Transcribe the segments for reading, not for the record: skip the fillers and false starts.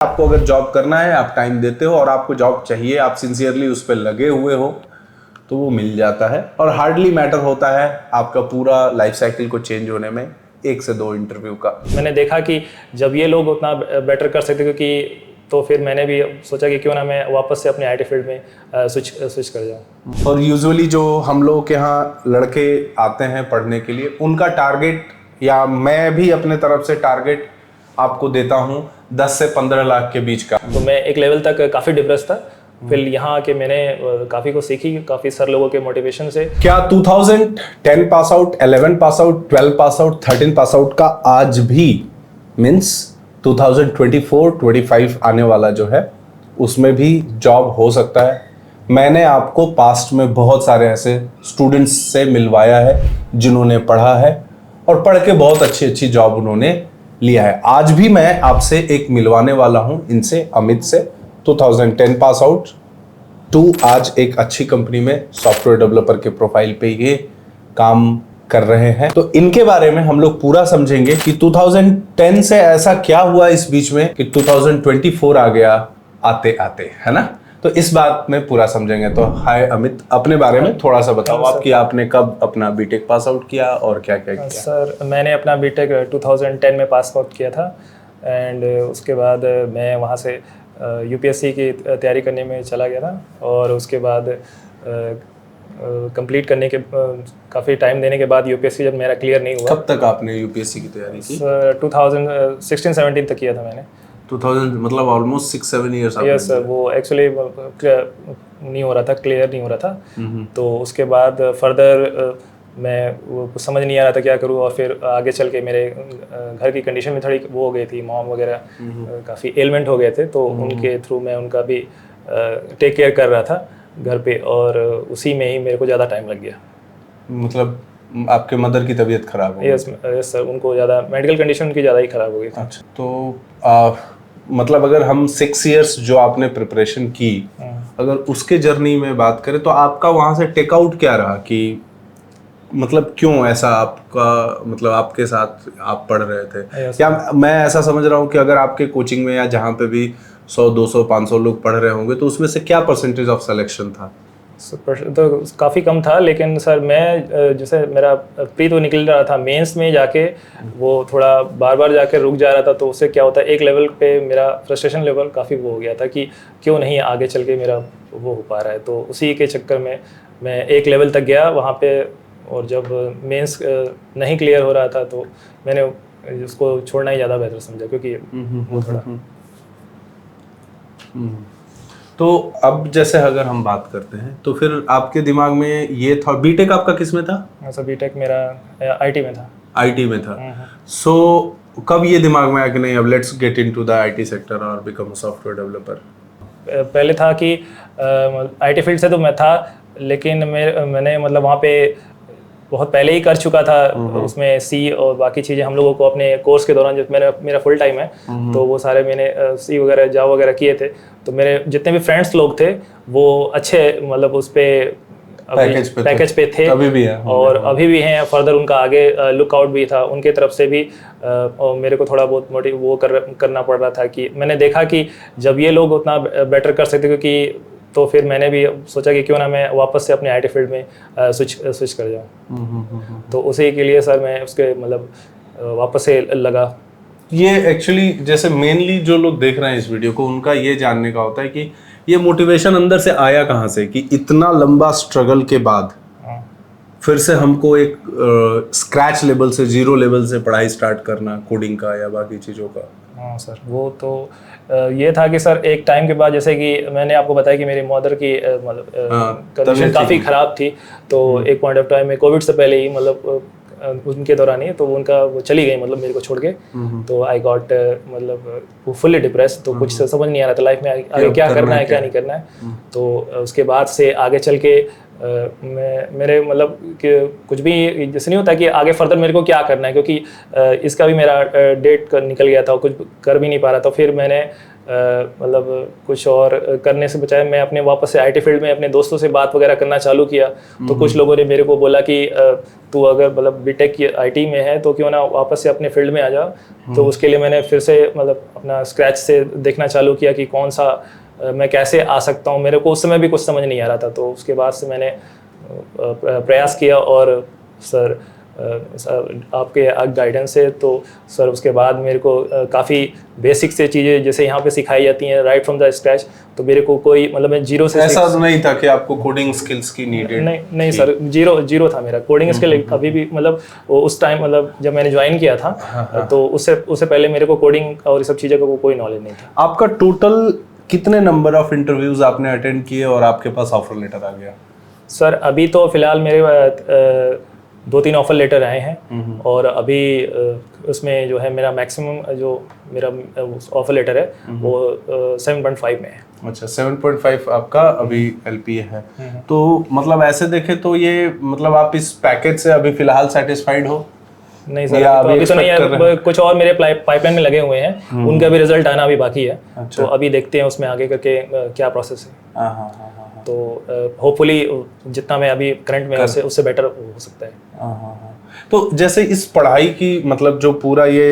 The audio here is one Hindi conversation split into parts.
आपको अगर जॉब करना है, आप टाइम देते हो और आपको जॉब चाहिए, आप सिंसियरली उस पर लगे हुए हो, तो वो मिल जाता है। और हार्डली मैटर होता है आपका पूरा लाइफ साइकिल को चेंज होने में 1 से 2 इंटरव्यू का। मैंने देखा कि जब ये लोग उतना बेटर कर सकते, क्योंकि तो फिर मैंने भी सोचा कि क्यों ना मैं वापस से अपने आईटी फील्ड में स्विच कर जाऊँ। और यूजुअली जो हम लोग के यहाँ लड़के आते हैं पढ़ने के लिए, उनका टारगेट, या मैं भी अपने तरफ से टारगेट आपको देता हूँ 10 से 15 लाख के बीच का। तो मैं एक लेवल तक काफ़ी डिप्रेस था, फिर यहाँ आके मैंने काफ़ी कुछ सीखी, काफ़ी सारे लोगों के मोटिवेशन से। क्या 2010 pass out, 11 pass out, 12 pass out, 13 pass out का आज भी मीन्स 2024-25 आने वाला जो है उसमें भी जॉब हो सकता है? मैंने आपको पास्ट में बहुत सारे ऐसे स्टूडेंट्स से मिलवाया है जिन्होंने पढ़ा है और पढ़ के बहुत अच्छी अच्छी जॉब उन्होंने लिया है। आज भी मैं आपसे एक मिलवाने वाला हूं इनसे, अमित से, 2010 पास आउट टू आज एक अच्छी कंपनी में सॉफ्टवेयर डेवलपर के प्रोफाइल पे ये काम कर रहे हैं। तो इनके बारे में हम लोग पूरा समझेंगे कि 2010 से ऐसा क्या हुआ इस बीच में कि 2024 आ गया आते आते, है ना? तो इस बात में पूरा समझेंगे। तो हाय अमित, अपने बारे में थोड़ा सा बताओ आपकी, आपने कब अपना बीटेक पास आउट किया और क्या क्या किया? सर मैंने अपना बीटेक 2010 में पास आउट किया था, एंड उसके बाद मैं वहाँ से यूपीएससी की तैयारी करने में चला गया था, और उसके बाद कंप्लीट करने के काफ़ी टाइम देने के बाद यूपीएससी जब मेरा क्लियर नहीं हुआ। कब तक आपने यूपीएससी की तैयारी की? सर 2016-17 तक किया था मैंने। 2000 मतलब ऑलमोस्ट 6-7 ईयर्स? यस सर, वो एक्चुअली नहीं हो रहा था, क्लियर नहीं हो रहा था। तो उसके बाद फर्दर मैं वो कुछ समझ नहीं आ रहा था क्या करूँ, और फिर आगे चल के मेरे घर की कंडीशन में थोड़ी वो हो गई थी, मॉम वगैरह काफ़ी एलिमेंट हो गए थे, तो उनके थ्रू मैं उनका भी टेक केयर कर रहा था घर पे, और उसी में ही मेरे को ज़्यादा टाइम लग गया। मतलब आपके मदर की तबीयत खराब हो गई? यस सर, उनको ज़्यादा मेडिकल कंडीशन उनकी ज़्यादा ही खराब हो गई थी। अच्छा, तो मतलब अगर हम 6 इयर्स जो आपने प्रिपरेशन की, अगर उसके जर्नी में बात करें तो आपका वहाँ से टेकआउट क्या रहा? कि मतलब क्यों ऐसा आपका, मतलब आपके साथ आप पढ़ रहे थे क्या? मैं ऐसा समझ रहा हूँ कि अगर आपके कोचिंग में या जहाँ पे भी 100-200-500 लोग पढ़ रहे होंगे तो उसमें से क्या परसेंटेज ऑफ सिलेक्शन था? तो काफ़ी कम था, लेकिन सर मैं जैसे मेरा प्री तो निकल रहा था, मेंस में जाके वो थोड़ा बार बार जाके रुक जा रहा था, तो उससे क्या होता है, एक लेवल पे मेरा फ्रस्ट्रेशन लेवल काफ़ी वो हो गया था कि क्यों नहीं आगे चल के मेरा वो हो पा रहा है। तो उसी के चक्कर में मैं एक लेवल तक गया वहाँ पे, और जब मेंस नहीं क्लियर हो रहा था तो मैंने उसको छोड़ना ही ज़्यादा बेहतर समझा, क्योंकि वो थोड़ा। तो अब जैसे अगर हम बात करते हैं तो फिर आपके दिमाग में ये था, बीटेक आपका किस में था? सर बीटेक मेरा आईटी में था। आईटी में था। सो कब ये दिमाग में आया कि नहीं अब let's get into the IT sector और बिकम अ सॉफ्टवेयर डेवलपर? पहले था कि आईटी फील्ड से तो मैं था, लेकिन मैंने मतलब वहाँ पे बहुत पहले ही कर चुका था, उसमें सी और बाकी चीज़ें हम लोगों को अपने कोर्स के दौरान, जो मेरा फुल टाइम है, तो वो सारे मैंने सी वगैरह जावा वगैरह किए थे। तो मेरे जितने भी फ्रेंड्स लोग थे वो अच्छे मतलब उस पर पैकेज पे थे, अभी भी है और अभी भी हैं। फर्दर उनका आगे लुकआउट भी था उनके तरफ से भी, और मेरे को थोड़ा बहुत करना पड़ रहा था कि मैंने देखा कि जब ये लोग उतना बेटर कर सकते, क्योंकि तो फिर मैंने भी सोचा कि क्यों ना मैं वापस से अपने आईटी फील्ड में स्विच कर जाऊँ। तो उसी के लिए सर मैं उसके मतलब वापस से लगा। ये एक्चुअली जैसे मेनली जो लोग देख रहे हैं इस वीडियो को, उनका ये जानने का होता है कि ये मोटिवेशन अंदर से आया कहाँ से कि इतना लंबा स्ट्रगल के बाद फिर से हमको एक स्क्रैच लेवल से, जीरो लेवल से पढ़ाई स्टार्ट करना, कोडिंग का या बाकी चीज़ों का। हाँ सर, वो तो ये था कि सर एक टाइम के बाद, जैसे कि मैंने आपको बताया कि मेरी मदर की मतलब कंडीशन काफ़ी ख़राब थी, तो एक पॉइंट ऑफ टाइम में कोविड से पहले ही मतलब उनके दौरान ही तो उनका वो चली गई मतलब मेरे को छोड़ के। तो आई गॉट मतलब फुल्ली डिप्रेस, तो कुछ समझ नहीं आ रहा था लाइफ में आगे क्या करना है क्या नहीं करना है। तो उसके बाद से आगे चल के मेरे मतलब कि कुछ भी जैसे नहीं होता कि आगे फर्दर मेरे को क्या करना है, क्योंकि इसका भी मेरा डेट निकल गया था, कुछ कर भी नहीं पा रहा था। फिर मैंने मतलब कुछ और करने से बचाए मैं अपने वापस से आईटी फील्ड में अपने दोस्तों से बात वगैरह करना चालू किया। तो कुछ लोगों ने मेरे को बोला कि तू अगर मतलब बीटेक की आईटी में है तो क्यों ना वापस से अपने फील्ड में आ जा। तो उसके लिए मैंने फिर से मतलब अपना स्क्रैच से देखना चालू किया कि कौन सा मैं कैसे आ सकता हूँ। मेरे को उस समय भी कुछ समझ नहीं आ रहा था। तो उसके बाद से मैंने प्रयास किया और सर आपके गाइडेंस से तो सर उसके बाद मेरे को काफ़ी बेसिक से चीज़ें जैसे यहाँ पे सिखाई जाती हैं राइट फ्रॉम द स्क्रैच। तो मेरे को कोई मतलब मैं जीरो से ऐसा नहीं था कि आपको कोडिंग स्किल्स की नीडेड? नहीं सर, जीरो था मेरा कोडिंग स्किल अभी भी। मतलब उस टाइम मतलब जब मैंने ज्वाइन किया था तो उससे पहले मेरे को कोडिंग और ये सब चीज़ों का कोई नॉलेज नहीं था। आपका टोटल कितने नंबर ऑफ इंटरव्यूज आपने अटेंड किए और आपके पास ऑफर लेटर आ गया? सर अभी तो फिलहाल मेरे 2-3 ऑफर लेटर आए हैं और अभी उसमें जो है मेरा मैक्सिमम जो मेरा ऑफर लेटर है वो 7.5 में है। अच्छा, 7.5 आपका अभी एलपीए है। तो मतलब ऐसे देखे तो ये मतलब आप इस पैकेज से अभी फिलहाल सेटिस्फाइड हो? नहीं सर, अभी तो नहीं है। कुछ और मेरे पाइपलाइन में लगे हुए हैं, उनका भी रिजल्ट आना अभी बाकी है। तो अभी देखते हैं उसमें आगे करके क्या प्रोसेस है। तो होपफुली जितना मैं अभी करंट में उससे बेटर हो सकता है। तो जैसे इस पढ़ाई की मतलब जो पूरा ये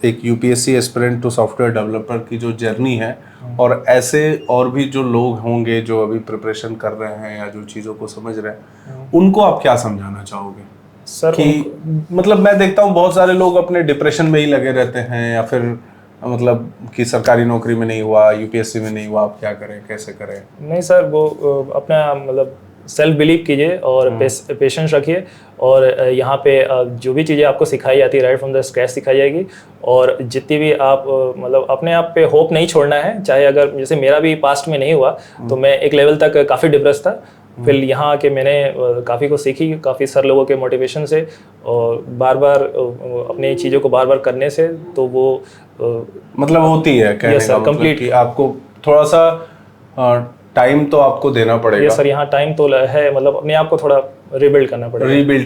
एक UPSC aspirant to software developer की जो जर्नी है, और ऐसे और भी जो लोग होंगे जो अभी प्रिपरेशन कर रहे हैं या जो चीज़ों को समझ रहे हैं, उनको आप क्या समझाना चाहोगे? सर कि मतलब मैं देखता हूँ बहुत सारे लोग अपने डिप्रेशन में ही लगे रहते हैं, या फिर मतलब कि सरकारी नौकरी में नहीं हुआ, यूपीएससी में नहीं हुआ, आप क्या करें, कैसे करें? नहीं सर, वो अपना मतलब सेल्फ बिलीव कीजिए और पेशेंस रखिए। और यहाँ पे जो भी चीज़ें आपको सिखाई जाती है राइट फ्रॉम द स्क्रैच सिखाई जाएगी। और जितनी भी आप मतलब अपने आप पे होप नहीं छोड़ना है। चाहे अगर जैसे मेरा भी पास्ट में नहीं हुआ तो मैं एक लेवल तक काफ़ी डिप्रेस था। फिर यहाँ आके मैंने काफ़ी कुछ सीखी, काफ़ी सारे लोगों के मोटिवेशन से और बार बार अपनी चीज़ों को बार बार करने से। तो वो मतलब होती है कहने का मतलब कि आपको थोड़ा सा टाइम तो आपको देना पड़ेगा। ये सर यहाँ टाइम तो है, मतलब अपने आप को थोड़ा रिबिल्ड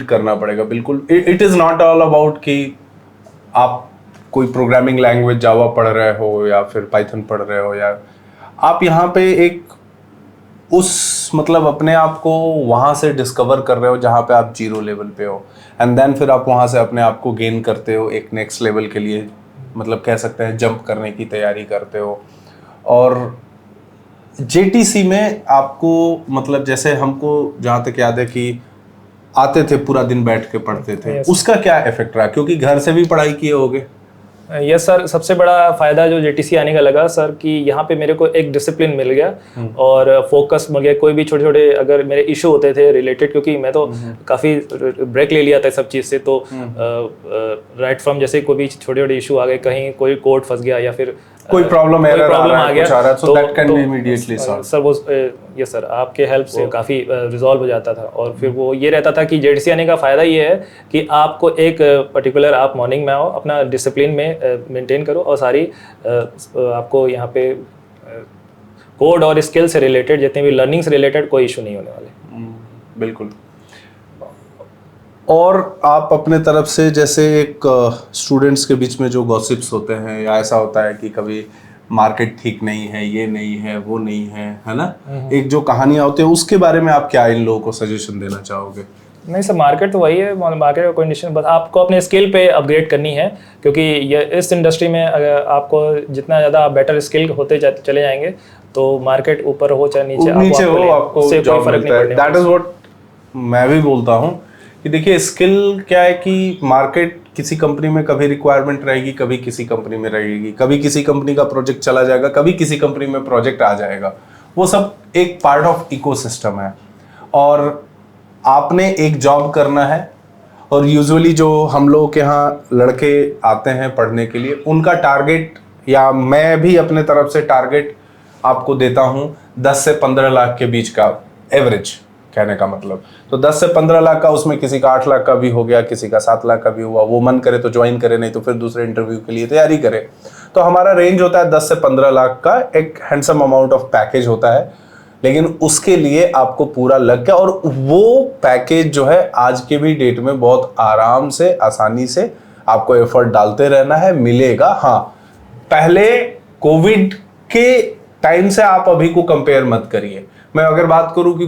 करना पड़ेगा। बिल्कुल, it is not all about कि आप कोई प्रोग्रामिंग लैंग्वेज जावा पढ़ रहे हो या फिर पाइथन पढ़ रहे हो, या आप यहाँ पे एक उस मतलब अपने आप को वहाँ से डिस्कवर कर रहे हो जहाँ पे आप जीरो लेवल पे हो, एंड देन फिर आप वहाँ से अपने आप को गेन करते हो एक नेक्स्ट लेवल के लिए, मतलब कह सकते हैं जंप करने की तैयारी करते हो। और जेटीसी में आपको मतलब जैसे हमको जहाँ तक याद है कि आते थे पूरा दिन बैठ के पढ़ते थे, उसका क्या इफेक्ट रहा? क्योंकि घर से भी पढ़ाई किए होगे। यस सर, सबसे बड़ा फ़ायदा जो जेटीसी आने का लगा सर कि यहाँ पे मेरे को एक डिसिप्लिन मिल गया और फोकस मिल गया। कोई भी छोटे छोटे अगर मेरे इशू होते थे रिलेटेड, क्योंकि मैं तो काफ़ी ब्रेक ले लिया था सब चीज़ से। तो राइट फ्रॉम जैसे कोई भी छोटे छोटे इशू आ गए, कहीं कोई कोड फंस गया या फिर कोई प्रॉब्लम आ गया, so that can be immediately solved. Sir वो ये सर आपके हेल्प से काफ़ी रिजॉल्व हो जाता था। और फिर वो ये रहता था कि जेटीसी आने का फ़ायदा ये है कि आपको एक पर्टिकुलर आप मॉर्निंग में आओ, अपना डिसिप्लिन में मेंटेन करो और सारी आपको यहाँ पे कोड और स्किल से रिलेटेड जितने भी लर्निंग से रिलेटेड कोई इशू नहीं होने वाले। बिल्कुल। और आप अपने तरफ से जैसे एक स्टूडेंट्स के बीच में जो गॉसिप्स होते हैं, या ऐसा होता है कि कभी मार्केट ठीक नहीं है, ये नहीं है, वो नहीं है ना, एक जो कहानियां होती है, उसके बारे में आप क्या इन लोगों को सजेशन देना चाहोगे? नहीं सर, मार्केट तो वही है, मार्केट का कंडीशन, बस आपको अपने स्किल पे अपग्रेड करनी है। क्योंकि ये इस इंडस्ट्री में अगर आपको जितना ज़्यादा बेटर स्किल होते चले जाएंगे तो मार्केट ऊपर हो चाहे नीचे हो, आपको कोई फर्क नहीं पड़ेगा। दैट इज व्हाट मैं भी बोलता हूँ कि देखिए स्किल क्या है कि मार्केट किसी कंपनी में कभी रिक्वायरमेंट रहेगी, कभी किसी कंपनी में रहेगी, कभी किसी कंपनी का प्रोजेक्ट चला जाएगा, कभी किसी कंपनी में प्रोजेक्ट आ जाएगा। वो सब एक पार्ट ऑफ इकोसिस्टम है। और आपने एक जॉब करना है, और यूजुअली जो हम लोगों के यहाँ लड़के आते हैं पढ़ने के लिए, उनका टारगेट, या मैं भी अपने तरफ से टारगेट आपको देता हूँ 10 से 15 लाख के बीच का एवरेज, कहने का मतलब। तो 10 से 15 लाख का, उसमें किसी का 8 लाख का भी हो गया, किसी का 7 लाख का भी हुआ। वो मन करे तो ज्वाइन करे, नहीं तो फिर दूसरे इंटरव्यू के लिए तैयारी करे। तो हमारा रेंज होता है 10 से 15 लाख का, एक हैंडसम अमाउंट ऑफ पैकेज होता है। लेकिन उसके लिए आपको पूरा लग गया, और वो पैकेज जो है आज के भी डेट में बहुत आराम से, आसानी से आपको एफर्ट डालते रहना है, मिलेगा। हाँ, पहले कोविड के टाइम से आप अभी को कंपेयर मत करिए। मैं अगर बात करूं कि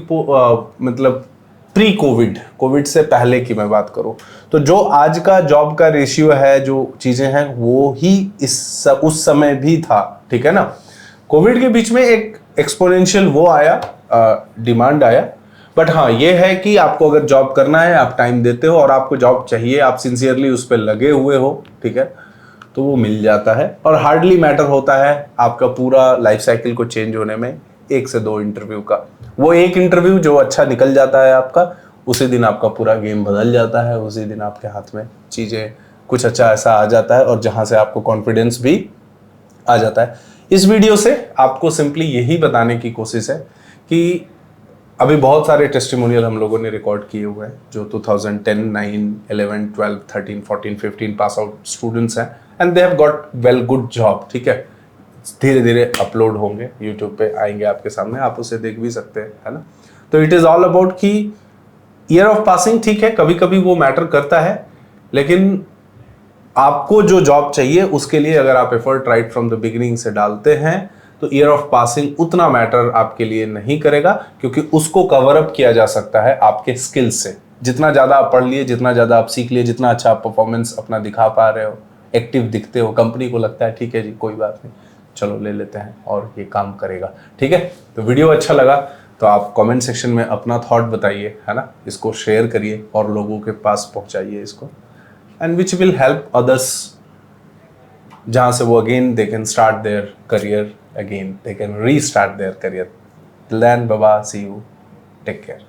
मतलब प्री कोविड, कोविड से पहले की मैं बात करूं, तो जो आज का जॉब का रेशियो है, जो चीजें हैं, वो ही उस समय भी था, ठीक है ना। कोविड के बीच में एक एक्सपोनेंशियल वो आया, डिमांड आया। बट हाँ, ये है कि आपको अगर जॉब करना है, आप टाइम देते हो और आपको जॉब चाहिए, आप सिंसियरली उस पर लगे हुए हो, ठीक है, तो वो मिल जाता है। और हार्डली मैटर होता है आपका पूरा लाइफ साइकिल को चेंज होने में 1 से 2 इंटरव्यू का। वो एक इंटरव्यू जो अच्छा निकल जाता है आपका, उसी दिन आपका पूरा गेम बदल जाता है, उसी दिन आपके हाथ में चीज़ें कुछ अच्छा ऐसा आ जाता है और जहाँ से आपको कॉन्फिडेंस भी आ जाता है। इस वीडियो से आपको सिंपली यही बताने की कोशिश है कि अभी बहुत सारे टेस्टिमोनियल हम लोगों ने रिकॉर्ड किए हुए हैं जो 2010, 9, 11, 12, 13, 14, 15 पास आउट स्टूडेंट्स हैं and they have got well good job, ठीक है। धीरे धीरे अपलोड होंगे, यूट्यूब पे आएंगे आपके सामने, आप उसे देख भी सकते हैं, है ना। तो इट इज़ ऑल अबाउट कि ईयर ऑफ पासिंग, ठीक है, कभी कभी वो मैटर करता है, लेकिन आपको जो जॉब चाहिए उसके लिए अगर आप effort right from the beginning से डालते हैं तो ईयर ऑफ पासिंग उतना मैटर आपके लिए नहीं करेगा, क्योंकि उसको कवर अप किया जा सकता है आपके स्किल्स से। जितना ज़्यादा आप पढ़ लिए, जितना ज़्यादा आप सीख लिए, जितना अच्छा आप परफॉर्मेंस अपना दिखा पा रहे हो, एक्टिव दिखते हो, कंपनी को लगता है ठीक है जी कोई बात नहीं, चलो ले लेते हैं और ये काम करेगा, ठीक है। तो वीडियो अच्छा लगा तो आप कमेंट सेक्शन में अपना थॉट बताइए, है ना। इसको शेयर करिए और लोगों के पास पहुंचाइए इसको, and which will help others, जहाँ से वो again they can start their career again, they can restart their career. Till then, bye bye, see you, take care.